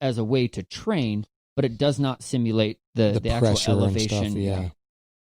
as a way to train, but it does not simulate the actual elevation. Stuff, yeah.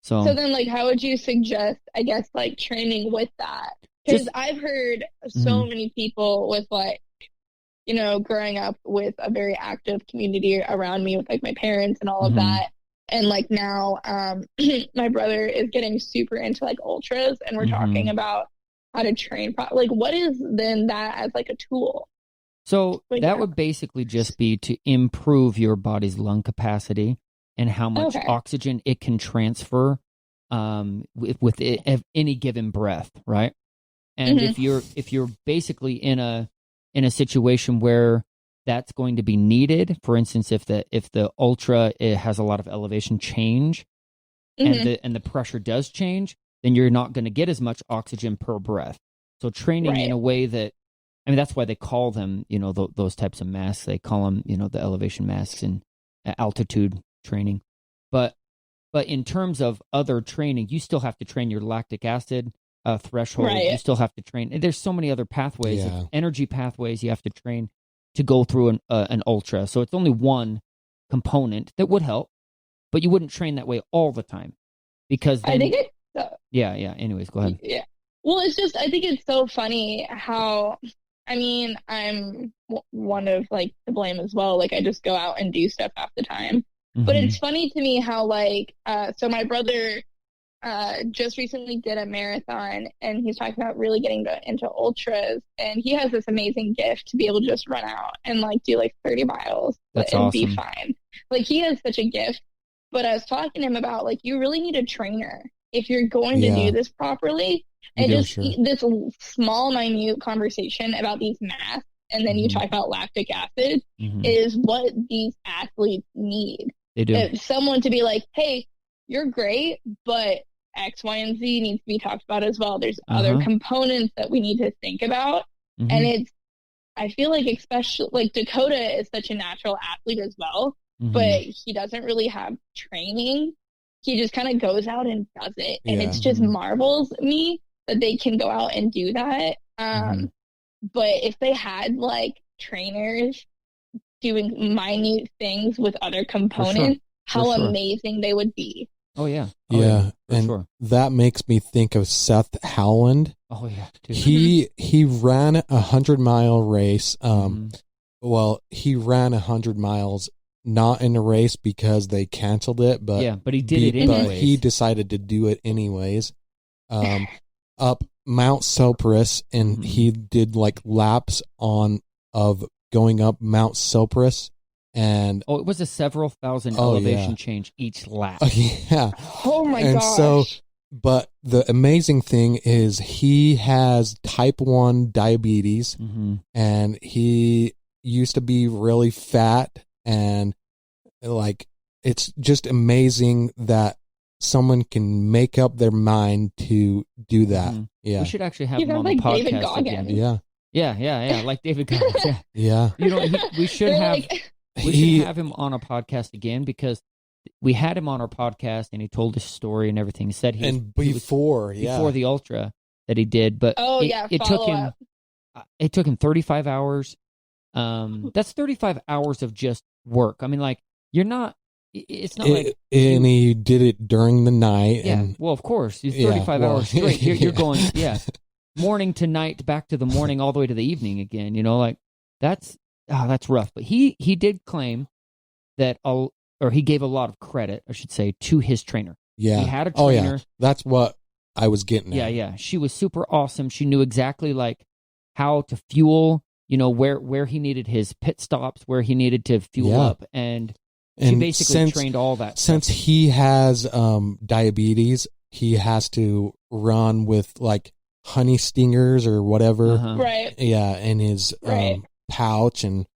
So then, like, how would you suggest, I guess, like, training with that? Because I've heard so many people with, like, you know, growing up with a very active community around me with, like, my parents and all of that. And, like, now my brother is getting super into, like, ultras, and we're talking about how to train. Like, what is then that as, like, a tool? So that would basically just be to improve your body's lung capacity and how much oxygen it can transfer with any given breath, right? And if you're basically in a situation where that's going to be needed, for instance, if the ultra it has a lot of elevation change and the pressure does change, then you're not going to get as much oxygen per breath. So training in a way that, I mean, that's why they call them, you know, those types of masks. They call them, you know, the elevation masks and altitude training. But in terms of other training, you still have to train your lactic acid threshold. You still have to train. And there's so many other pathways, energy pathways you have to train to go through an ultra. So it's only one component that would help, but you wouldn't train that way all the time because then, I think it's yeah. Anyways, go ahead. Yeah. Well, it's just, I think it's so funny how, I mean, I'm one of, like, to blame as well. Like, I just go out and do stuff half the time. But it's funny to me how, like, so my brother just recently did a marathon, and he's talking about really getting into ultras, and he has this amazing gift to be able to just run out and, like, do, like, 30 miles and be fine. Like, he has such a gift. But I was talking to him about, like, you really need a trainer if you're going to do this properly. And this small, minute conversation about these masks, and then you talk about lactic acid, is what these athletes need. They do. If someone to be like, hey, you're great, but X, Y, and Z needs to be talked about as well. There's other components that we need to think about. And I feel like especially, like, Dakota is such a natural athlete as well, but he doesn't really have training. He just kind of goes out and does it. And it's just marvels me that they can go out and do that. But if they had, like, trainers doing minute things with other components, how amazing they would be. Oh, yeah. And that makes me think of Seth Howland. Oh, yeah. Dude. He ran a 100-mile race. Well, he ran 100 miles not in a race because they canceled it, but he did it anyways. But he decided to do it anyways. Up Mount Sopris, and he did, like, laps of going up Mount Sopris, and it was a several thousand elevation change each lap. Oh my gosh. So, but the amazing thing is he has type 1 diabetes, and he used to be really fat, and, like, it's just amazing that someone can make up their mind to do that. Yeah, we should actually have him on the podcast David Goggins. again. Yeah, like David Goggins. Yeah. You know, we should have him on a podcast again, because we had him on our podcast and he told his story and everything. He said before the ultra that he did, but it took him 35 hours. That's 35 hours of just work. I mean, like, it's not like... And he did it during the night. Yeah, and, well, of course. He's 35 hours straight. You're going, morning to night, back to the morning, all the way to the evening again. You know, like, that's rough. But he did claim that, or he gave a lot of credit, I should say, to his trainer. Yeah. He had a trainer. Oh, yeah. That's what I was getting at. Yeah. She was super awesome. She knew exactly, like, how to fuel, you know, where he needed his pit stops, where he needed to fuel up, and she basically trained all that. Since he has diabetes, he has to run with, like, honey stingers or whatever. Right. Yeah, in his pouch, and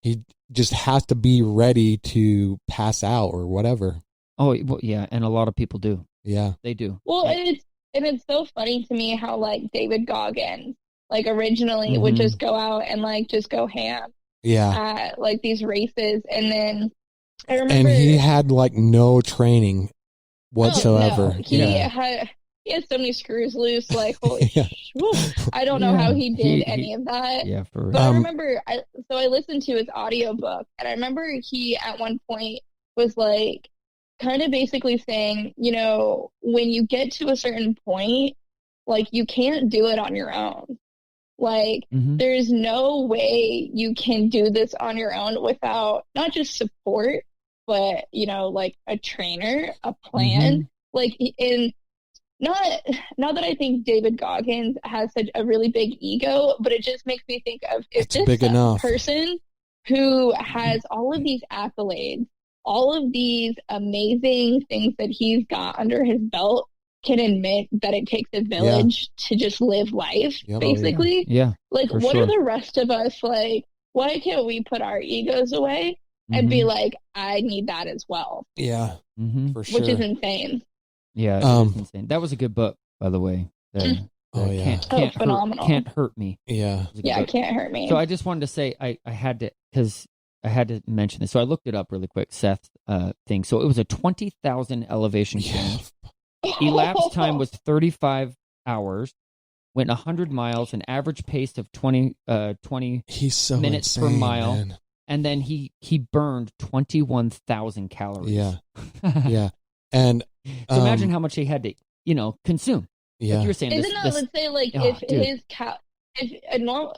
he just has to be ready to pass out or whatever. Oh, well, yeah, and a lot of people do. Yeah. They do. Well, and it's so funny to me how, like, David Goggins, like, originally would just go out and, like, just go ham. Yeah. At, like, these races, and then I remember... And he had, like, no training whatsoever. He had... he has so many screws loose. Like, holy Yeah. I don't know how he did any of that. Yeah, for real. But I remember, I listened to his audiobook, and I remember he at one point was like, kind of basically saying, you know, when you get to a certain point, like, you can't do it on your own. Like, there's no way you can do this on your own without not just support, but, you know, like a trainer, a plan. Like, in not that I think David Goggins has such a really big ego, but it just makes me think of, if it's big enough person who has all of these accolades, all of these amazing things that he's got under his belt, can admit that it takes a village to just live life, basically. Like, what are the rest of us like? Why can't we put our egos away and be like, I need that as well? Yeah, for sure. Which is insane. Yeah, it is insane. That was a good book, by the way. Can't phenomenal. Can't hurt me. Yeah, Can't hurt me. So I just wanted to say I had to, because I had to mention this. So I looked it up really quick, Seth's thing. So it was a 20,000 elevation change. Elapsed time was 35 hours. Went 100 miles, an average pace of 20 He's so minutes insane, per mile. Man. And then he burned 21,000 calories. Yeah. Yeah. And so imagine how much he had to, you know, consume. Yeah. Like you were saying, isn't that, let's say, like, if a normal,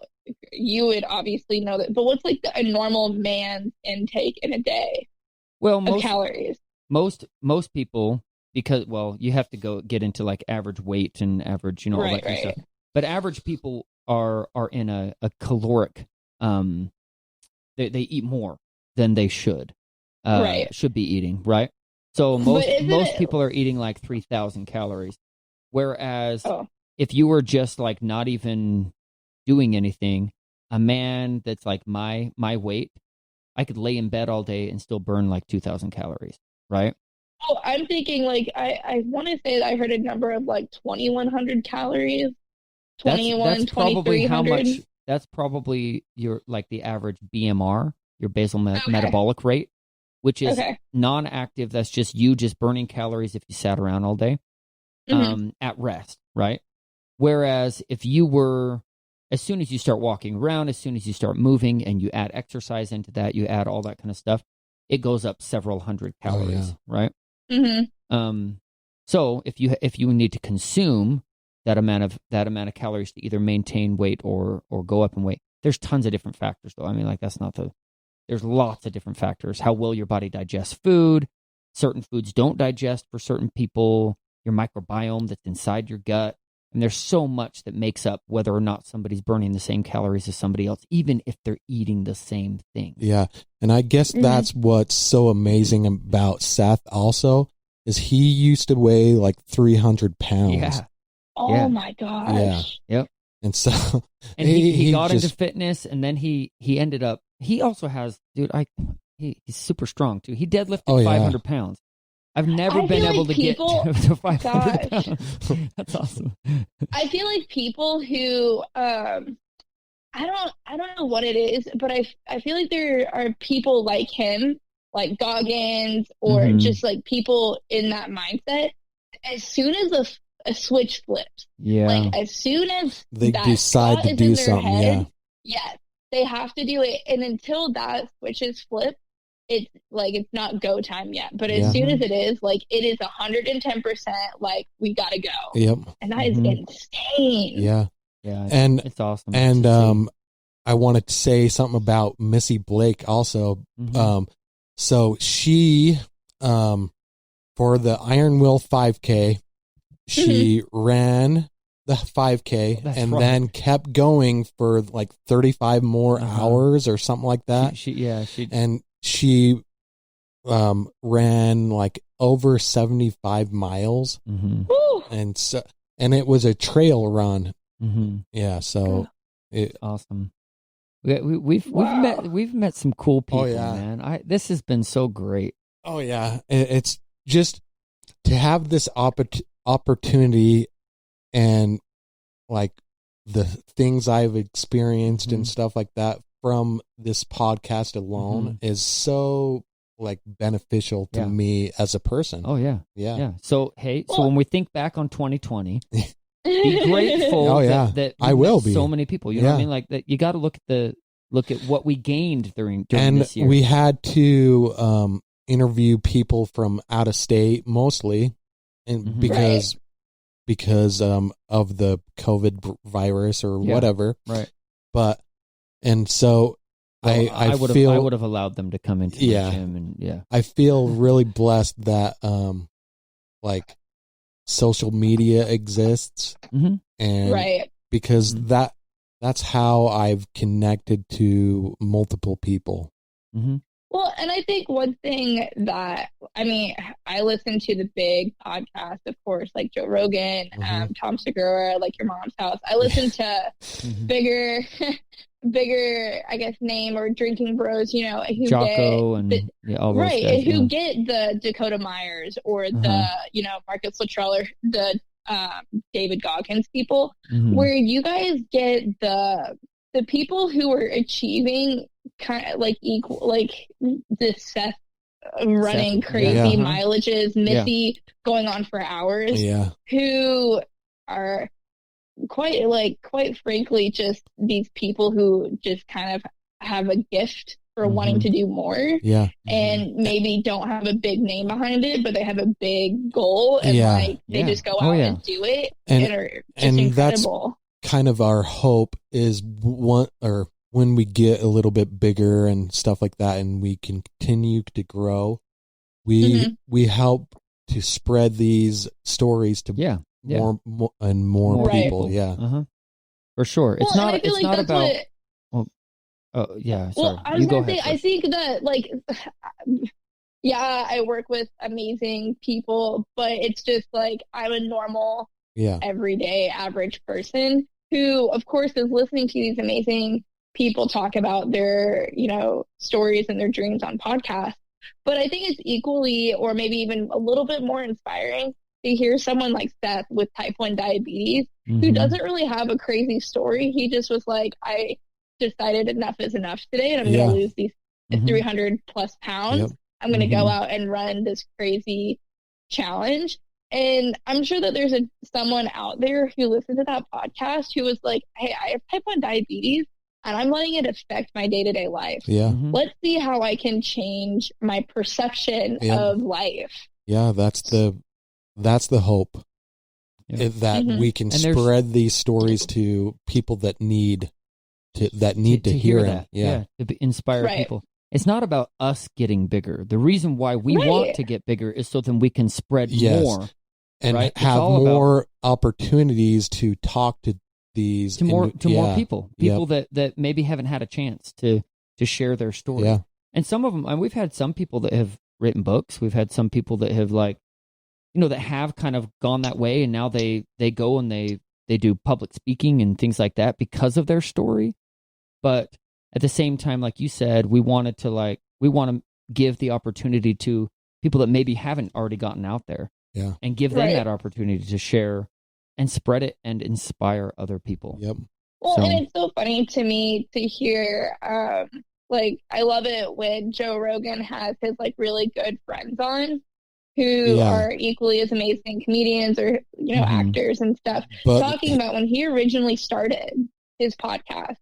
you would obviously know that, but what's like a normal man's intake in a day? Well, of calories. Most people, because, well, you have to get into like average weight and average, you know, all that kind of stuff. But average people are in a caloric, they eat more than they should be eating, right? So most people are eating like 3,000 calories. Whereas if you were just like not even doing anything, a man that's like my weight, I could lay in bed all day and still burn like 2,000 calories, right? Oh, I'm thinking like I want to say that I heard a number of like 2,100 calories. That's probably how much. That's probably your like the average BMR, your basal metabolic rate, which is non-active. That's just you just burning calories if you sat around all day at rest, right? Whereas if you were, as soon as you start walking around, as soon as you start moving and you add exercise into that, you add all that kind of stuff, it goes up several hundred calories, right? So if you need to consume that amount of calories to either maintain weight or go up in weight, there's tons of different factors though. I mean, like there's lots of different factors. How well your body digests food. Certain foods don't digest for certain people. Your microbiome that's inside your gut. And there's so much that makes up whether or not somebody's burning the same calories as somebody else, even if they're eating the same thing. Yeah. And I guess that's what's so amazing about Seth also, is he used to weigh like 300 pounds. Yeah. Oh my gosh. Yeah. Yep. And so and he got into fitness, and then he ended up, he also has, dude, he's super strong too. He deadlifted 500 pounds. I've never been able to get to 500 pounds. That's awesome. I feel like people who, I don't know what it is, but I feel like there are people like him, like Goggins, or just like people in that mindset. As soon as a switch flips, like as soon as they decide to do something, yes, they have to do it. And until that switch is flipped, it's like, it's not go time yet, but as soon as it is, like, it is 110%, like, we gotta go. Yep. And that is insane. Yeah. Yeah. And it's awesome. And I wanted to say something about Missy Blake also. So she for the Iron Will 5K, she ran the 5K then kept going for like 35 more hours or something like that. She ran like over 75 miles. And it was a trail run. Yeah, so it's awesome. We've met some cool people, man. This has been so great. Oh yeah, it's just to have this opportunity, and like the things I've experienced and stuff like that from this podcast alone is so like beneficial to me as a person. Oh yeah. Yeah. So when we think back on 2020, be grateful that I will be. So many people, you know what I mean? Like that, you got to look at what we gained during this year. And we had to interview people from out of state mostly, and because of the COVID virus or whatever. Right. But and so I would have allowed them to come into the gym, and I feel really blessed that like social media exists, and because that's how I've connected to multiple people. Well, and I think one thing that, I mean, I listen to the big podcasts, of course, like Joe Rogan, Tom Segura, like Your Mom's House. I listen to bigger, I guess, name or drinking bros, you know, who Jocko get all those guys, who get the Dakota Myers or the, you know, Marcus Luttrell or the David Goggins people, where you guys get the people who are achieving kind of like equal, like the Seth running crazy mileages, Missy going on for hours, who are quite frankly just these people who just kind of have a gift for wanting to do more, and maybe don't have a big name behind it, but they have a big goal, and they just go out and do it, and are just incredible. That's kind of our hope is when we get a little bit bigger and stuff like that, and we continue to grow, we help to spread these stories to more and more people. For sure. It's not about. Sorry. Well, I was going to say, I think that, like, I work with amazing people, but it's just like I'm a normal, everyday, average person who, of course, is listening to these amazing people talk about their, you know, stories and their dreams on podcasts. But I think it's equally, or maybe even a little bit more inspiring to hear someone like Seth with type 1 diabetes, who doesn't really have a crazy story. He just was like, I decided enough is enough today, and I'm going to lose these 300 plus pounds. I'm going to go out and run this crazy challenge. And I'm sure that there's someone out there who listened to that podcast who was like, hey, I have type 1 diabetes, and I'm letting it affect my day-to-day life. Let's see how I can change my perception of life. That's the hope, that we can spread these stories to people that need to hear it. To inspire people. It's not about us getting bigger. The reason why we want to get bigger is so then we can spread more and have more opportunities to talk to these more people that maybe haven't had a chance to share their story. And some of them, and we've had some people that have written books. We've had some people that have, like, you know, that have kind of gone that way, and now they go and they do public speaking and things like that because of their story. But at the same time, like you said, we want to give the opportunity to people that maybe haven't already gotten out there, and give them that opportunity to share and spread it and inspire other people. Well, and it's so funny to me to hear, like, I love it when Joe Rogan has his, like, really good friends on who are equally as amazing comedians or, you know, actors and stuff, talking about when he originally started his podcast.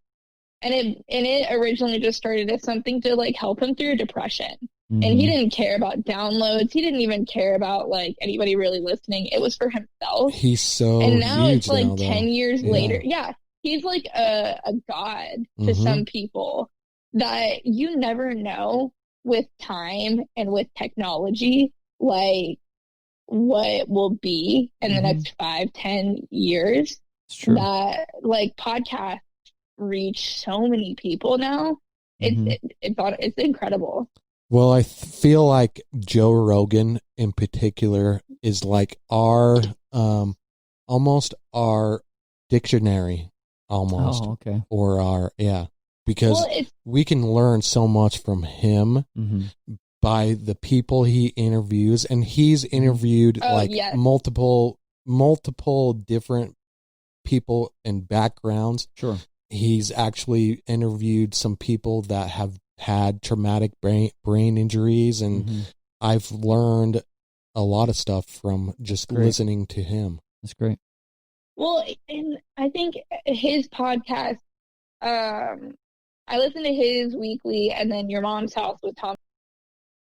And it originally just started as something to, like, help him through depression. And he didn't care about downloads. He didn't even care about, like, anybody really listening. It was for himself. He's so And now huge it's like now, 10 years later. He's like a god to some people that you never know with time and with technology, like, what will be in the next 5-10 years. It's true. That, like, podcasts reach so many people now. It's incredible. Well, I feel like Joe Rogan in particular is like our almost our dictionary, almost. Oh, okay. Or our because we can learn so much from him by the people he interviews, and he's interviewed multiple different people and backgrounds. Sure. He's actually interviewed some people that have had traumatic brain injuries, and I've learned a lot of stuff from just listening to him. That's great. Well, and I think his podcast, I listen to his weekly, and then Your Mom's House with Tom